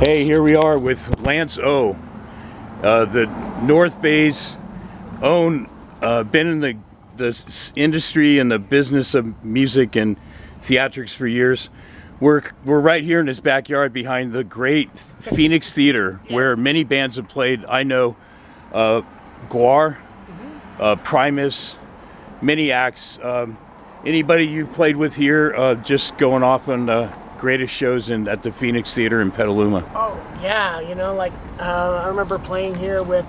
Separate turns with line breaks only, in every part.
Hey, here we are with Lance O, the North Bay's own, been in the industry and the business of music and theatrics for years. We're right here in his backyard behind the great Phoenix Theater, yes, where many bands have played. I know Guar, Primus, many acts. Anybody you played with here, just going off on the greatest shows at the Phoenix Theater in Petaluma?
Oh yeah, you know, like I remember playing here with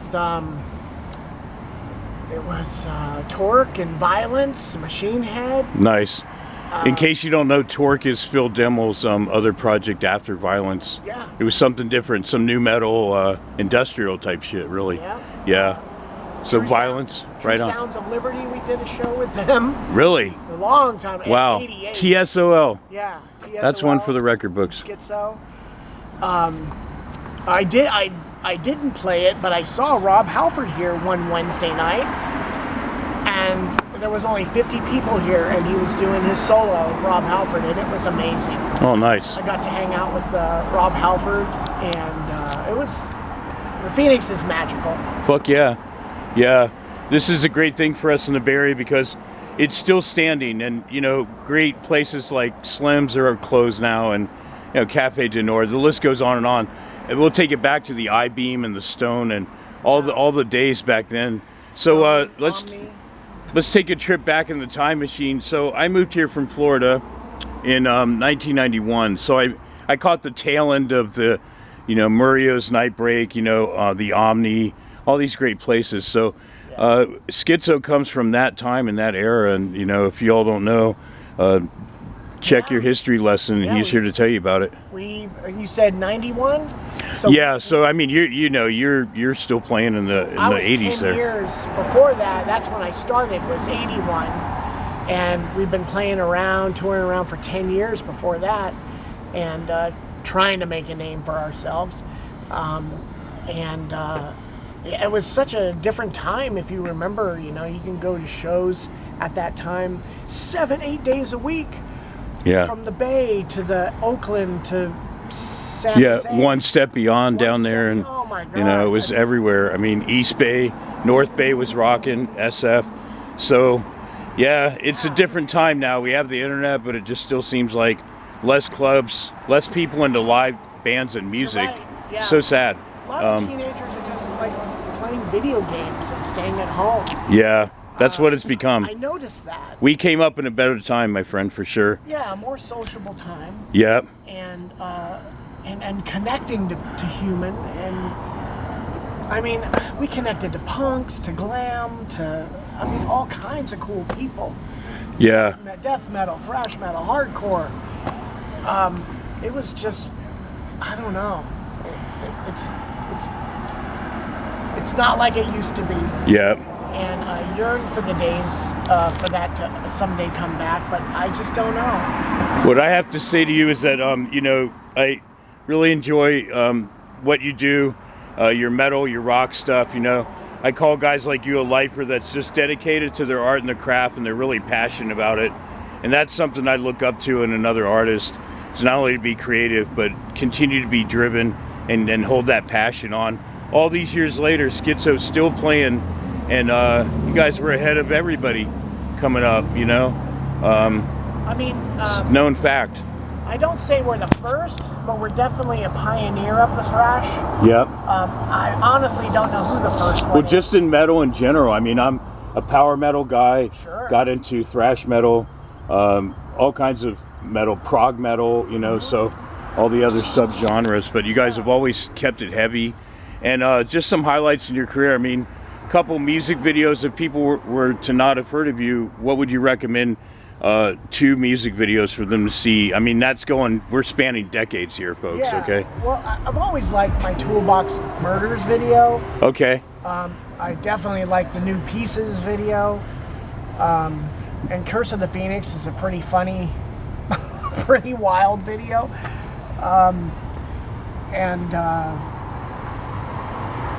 it was Torque and Violence, Machine Head.
Nice. In case you don't know, Torque is Phil Demmel's other project after Violence.
Yeah.
It was something different, some new metal, industrial type shit, really.
Yeah.
Yeah. So
True
Violence, right on.
Sounds of Liberty, we did a show with them.
Really?
A long time.
Wow.
88.
TSOL.
Yeah. TSOL,
that's one for the record books.
Skitzo. I didn't play it, but I saw Rob Halford here one Wednesday night, and there was only 50 people here, and he was doing his solo, Rob Halford, and it was amazing.
Oh, nice.
I got to hang out with Rob Halford, and it was, the Phoenix is magical.
Fuck yeah. Yeah. This is a great thing for us in the Bay Area because it's still standing, and, you know, great places like Slim's are closed now, and, you know, Cafe du Nord, the list goes on. And we'll take it back to the I-Beam and the Stone and all the days back then. So let's take a trip back in the time machine. So I moved here from Florida in 1991. So I caught the tail end of the, you know, Murrio's Nightbreak, you know, the Omni, all these great places. So Skitzo comes from that time and that era. And, you know, if you all don't know, check your history lesson. He's here to tell you about it.
You said 91? So
yeah, so I mean, you're still playing in the 80s
10
there.
Years before that, that's when I started, was 81. And we've been playing around, touring around for 10 years before that, and trying to make a name for ourselves. It was such a different time, if you remember. You know, you can go to shows at that time 7-8 days a week.
Yeah.
From the Bay to the Oakland to San Jose.
Yeah, one step beyond down there, and
oh my God,
you know, it was everywhere. I mean, East Bay, North Bay was rocking, SF. So, yeah, it's a different time now. We have the internet, but it just still seems like less clubs, less people into live bands and music.
Right. Yeah.
So sad.
A lot of teenagers are just like playing video games and staying at home.
Yeah. That's what it's become.
I noticed that.
We came up in a better time, my friend, for sure.
Yeah, a more sociable time.
Yeah.
And connecting to human, and I mean, we connected to punks, to glam, to, I mean, all kinds of cool people.
Yeah.
Death metal, thrash metal, hardcore. It was just, I don't know. It's not like it used to be.
Yeah.
And I yearn for the days for that to someday come back, but I just don't know.
What I have to say to you is that, you know, I really enjoy what you do, your metal, your rock stuff, you know. I call guys like you a lifer that's just dedicated to their art and their craft, and they're really passionate about it. And that's something I look up to in another artist, is not only to be creative, but continue to be driven and hold that passion on. All these years later, Skitzo's still playing, and you guys were ahead of everybody coming up, you know.
I mean,
known fact.
I don't say we're the first, but we're definitely a pioneer of the thrash.
Yep.
I honestly don't know who the first one
Well, just in metal in general. I mean, I'm a power metal guy.
Sure.
Got into thrash metal, all kinds of metal, prog metal, you know, so all the other subgenres. But you guys have always kept it heavy. And just some highlights in your career. I mean, couple music videos. If people were to not have heard of you, what would you recommend 2 music videos for them to see? I mean, that's going, we're spanning decades here, folks.
Yeah.
Okay.
Well, I've always liked my Toolbox Murders video.
Okay.
I definitely like the New Pieces video. And Curse of the Phoenix is a pretty funny, pretty wild video.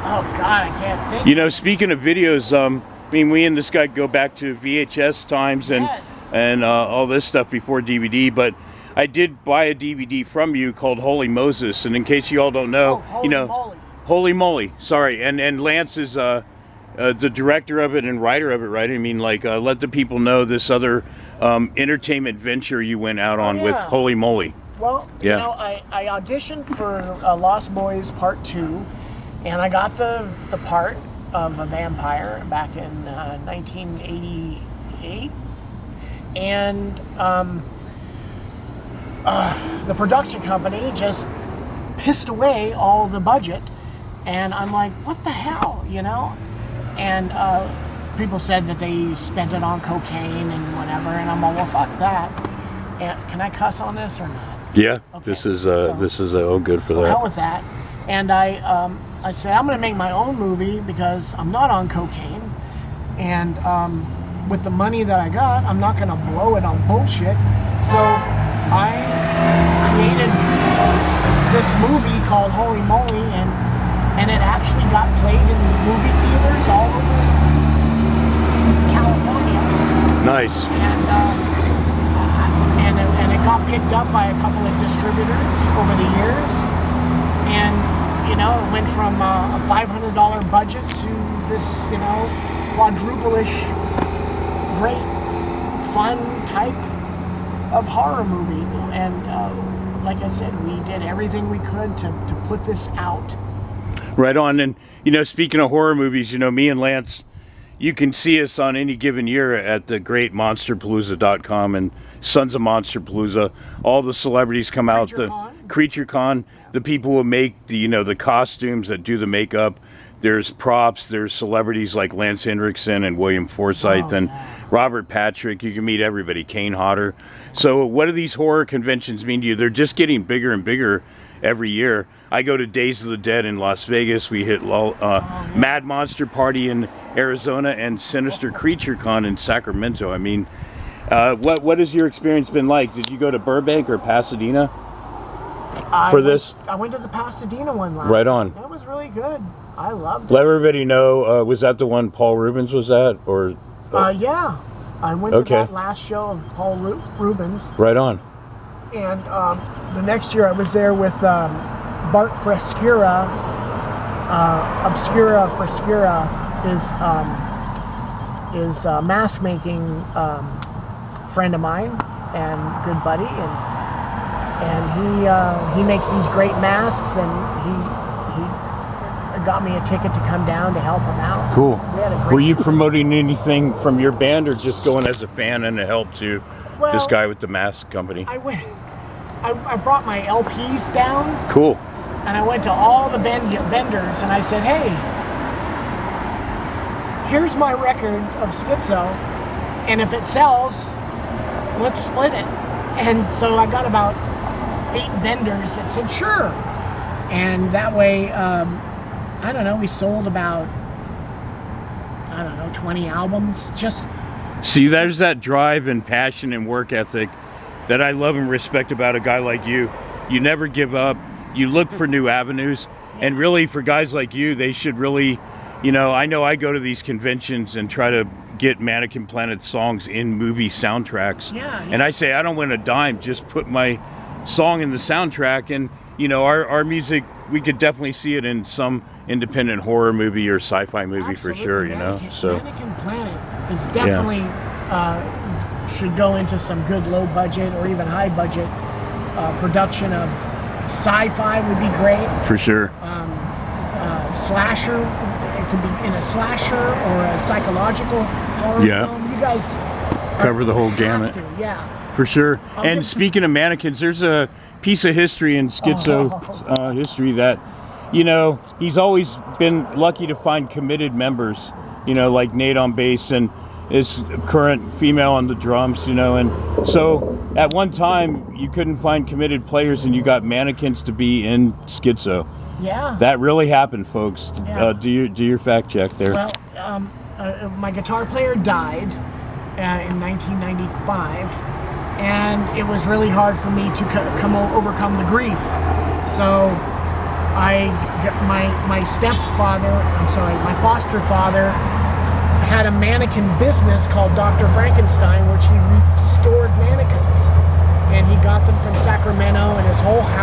Oh God, I can't think.
You know, speaking of videos, I mean, we and this guy go back to VHS times and
Yes.
and all this stuff before DVD. But I did buy a DVD from you called Holy Moses, and in case you all don't know,
Holy moly.
Holy Moly, sorry, and Lance is the director of it and writer of it, right? I mean, like, let the people know this other entertainment venture you went out on with Holy Moly.
Well, you know, I auditioned for Lost Boys Part 2, and I got the part of a vampire back in 1988, and the production company just pissed away all the budget, and I'm like, what the hell, you know? And people said that they spent it on cocaine and whatever, and I'm like, well, fuck that. And can I cuss on this or not?
Yeah,
Okay.
this is all good for that.
Hell with that. And I said, I'm going to make my own movie because I'm not on cocaine, and with the money that I got, I'm not going to blow it on bullshit. So I created this movie called Holy Moly, and it actually got played in movie theaters all over California.
Nice.
And it got picked up by a couple of distributors over the years, and you know, it went from a $500 budget to this, you know, quadruple-ish, great, fun type of horror movie. And like I said, we did everything we could to put this out.
Right on. And, you know, speaking of horror movies, you know, me and Lance, you can see us on any given year at the great monsterpalooza.com and Sons of Monsterpalooza. All the celebrities come out. The Creature Con, the people who make the, you know, the costumes, that do the makeup. There's props. There's celebrities like Lance Hendrickson and William Forsythe and Robert Patrick. You can meet everybody. Kane Hodder. So what do these horror conventions mean to you? They're just getting bigger and bigger every year. I go to Days of the Dead in Las Vegas. We hit Mad Monster Party in Arizona and Sinister Creature Con in Sacramento. I mean, what has your experience been like? Did you go to Burbank or Pasadena for this?
I went to the Pasadena one last
Right on.
That was really good. I loved it.
Let everybody know, was that the one Paul Rubens was at? Or
yeah. I went to that last show of Paul Rubens.
Right on.
And the next year I was there with Bart Frescura. Obscura Frescura is a mask making friend of mine and good buddy, and he makes these great masks, and he got me a ticket to come down to help him out.
Cool. Were you
tour.
promoting anything from your band, or just going as a fan and a help to this guy with the mask company?
I brought my LPs down.
Cool.
And I went to all the vendors and I said, hey, here's my record of Skitzo, and if it sells, let's split it. And so I got about 8 vendors that said sure. And that way, I don't know, we sold about, 20 albums. Just
see, there's that drive and passion and work ethic that I love and respect about a guy like you. You never give up. You look for new avenues. And really, for guys like you, they should really, you know I go to these conventions and try to get Mannequin Planet songs in movie soundtracks.
Yeah.
And I say, I don't win a dime, just put my song in the soundtrack. And, you know, our music, we could definitely see it in some independent horror movie or sci-fi movie. Absolutely. For sure, you know. So
Mannequin Planet is definitely should go into some good low budget or even high budget production of sci-fi would be great.
For sure.
Slasher, it could be in a slasher or a psychological horror film. You guys
cover the whole gamut. For sure. And speaking of mannequins, there's a piece of history in Skitzo history that, you know, he's always been lucky to find committed members, you know, like Nate on bass and his current female on the drums, you know. And so at one time you couldn't find committed players and you got mannequins to be in Skitzo.
Yeah.
That really happened, folks. Yeah. Do your fact check there.
Well, my guitar player died in 1995, and it was really hard for me to overcome the grief. So my foster father had a mannequin business called Dr. Frankenstein, which he restored mannequins. and he got them from Sacramento, and his whole house